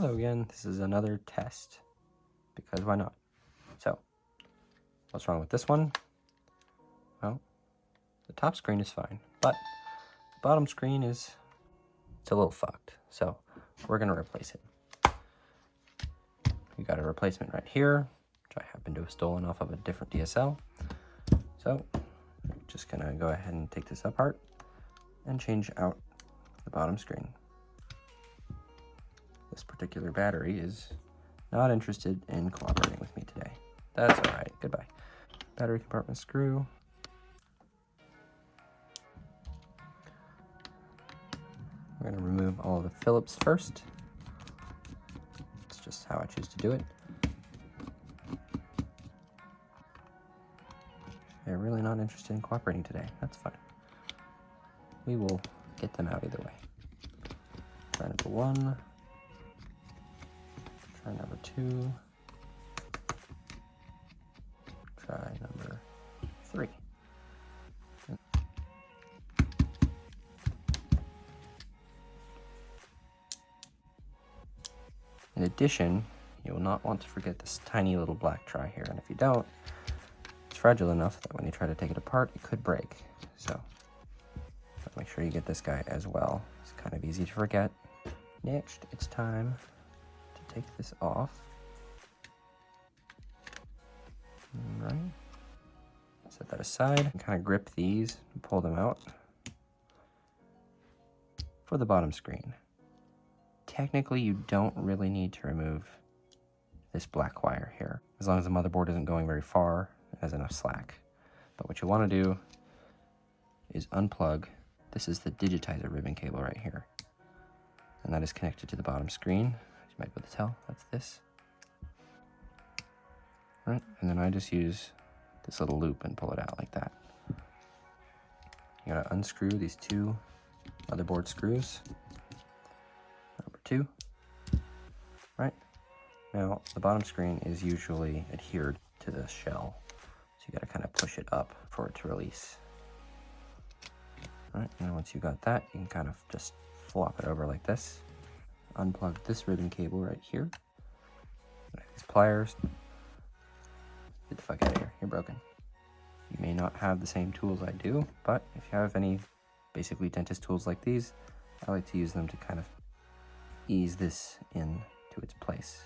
Hello again, this is another test, because why not? So, what's wrong with this one? Well, the top screen is fine, but the bottom screen it's a little fucked, so we're gonna replace it. We got a replacement right here, which I happen to have stolen off of a different DSL. So, I'm just gonna go ahead and take this apart and change out the bottom screen. This particular battery is not interested in cooperating with me today. That's all right, goodbye. Battery compartment screw. We're gonna remove all of the Phillips first. It's just how I choose to do it. They're really not interested in cooperating today. That's fine. We will get them out either way. Try number 1. Try number 2. Try number 3. In addition, you will not want to forget this tiny little black try here, and if you don't, it's fragile enough that when you try to take it apart, it could break. So make sure you get this guy as well. It's kind of easy to forget. Next, it's time to take this off. All right. Set that aside and kind of grip these and pull them out for the bottom screen. Technically, you don't really need to remove this black wire here, as long as the motherboard isn't going very far and has enough slack. But what you want to do is unplug. This is the digitizer ribbon cable right here, and that is connected to the bottom screen. As you might be able to tell, that's this. All right, and then I just use this little loop and pull it out like that. You gotta unscrew these 2 motherboard screws. Number 2. Right. Now, the bottom screen is usually adhered to the shell, so you gotta kind of push it up for it to release. All right, and once you got that, you can kind of just flop it over like this. Unplug this ribbon cable right here. These pliers. Get the fuck out of here, you're broken. You may not have the same tools I do, but if you have any basically dentist tools like these, I like to use them to kind of ease this in to its place.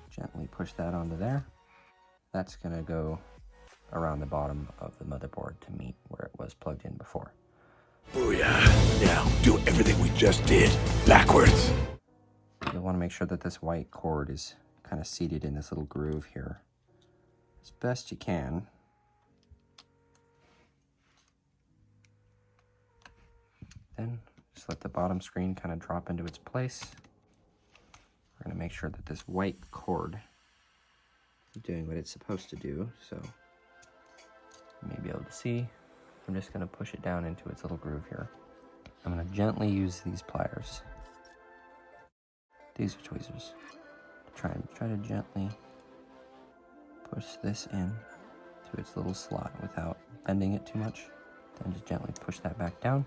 Gently push that onto there. That's gonna go around the bottom of the motherboard to meet where it was plugged in before. Booyah. Now do everything we just did backwards. You'll want to make sure that this white cord is kind of seated in this little groove here as best you can. Then just let the bottom screen kind of drop into its place. We're going to make sure that this white cord is doing what it's supposed to do, so you may be able to see. I'm just going to push it down into its little groove here. I'm going to gently use these pliers. These are tweezers. Try to gently push this in to its little slot without bending it too much. Then just gently push that back down.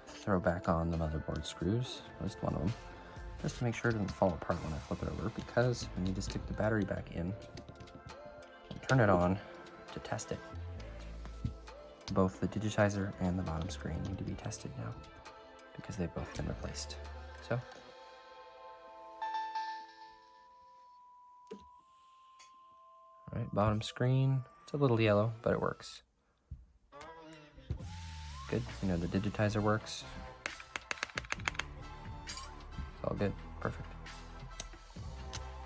Throw back on the motherboard screws, at least one of them, just to make sure it doesn't fall apart when I flip it over, because we need to stick the battery back in and turn it on to test it. Both the digitizer and the bottom screen need to be tested now because they've both been replaced. So, all right, bottom screen, it's a little yellow, but it works. Good, you know, the digitizer works. It's all good, perfect.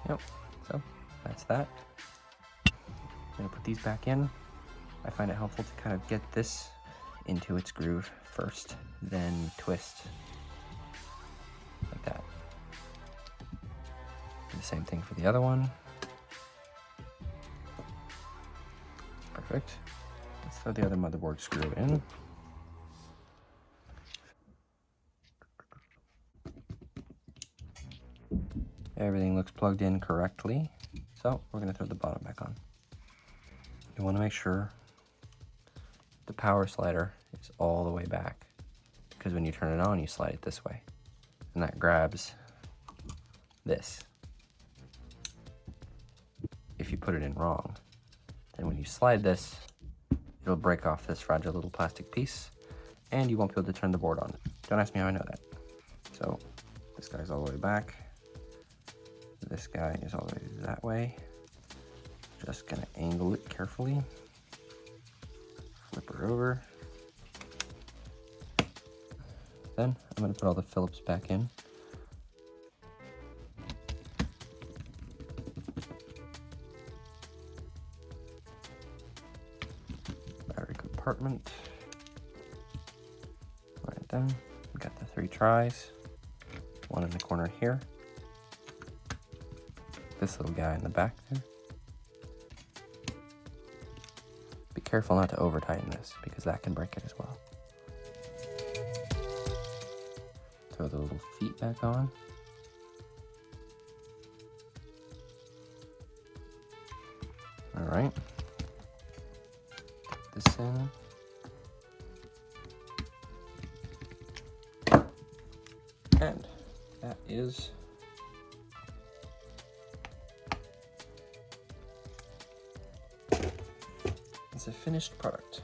Yep, so that's that. I'm gonna put these back in. I find it helpful to kind of get this into its groove first, then twist like that. Do the same thing for the other one. Perfect. Let's throw the other motherboard screw in. Everything looks plugged in correctly, so we're going to throw the bottom back on. You want to make sure the power slider is all the way back, because when you turn it on, you slide it this way, and that grabs this. If you put it in wrong, then when you slide this, it'll break off this fragile little plastic piece, and you won't be able to turn the board on. Don't ask me how I know that. So this guy's all the way back. This guy is all the way that way. Just gonna angle it carefully. Flip her over. Then I'm gonna put all the Phillips back in. Battery compartment. Right then, we got the 3 tries. One in the corner here. This little guy in the back there. Be careful not to over tighten this because that can break it as well. Throw the little feet back on. All right. Put this in. And that is a finished product.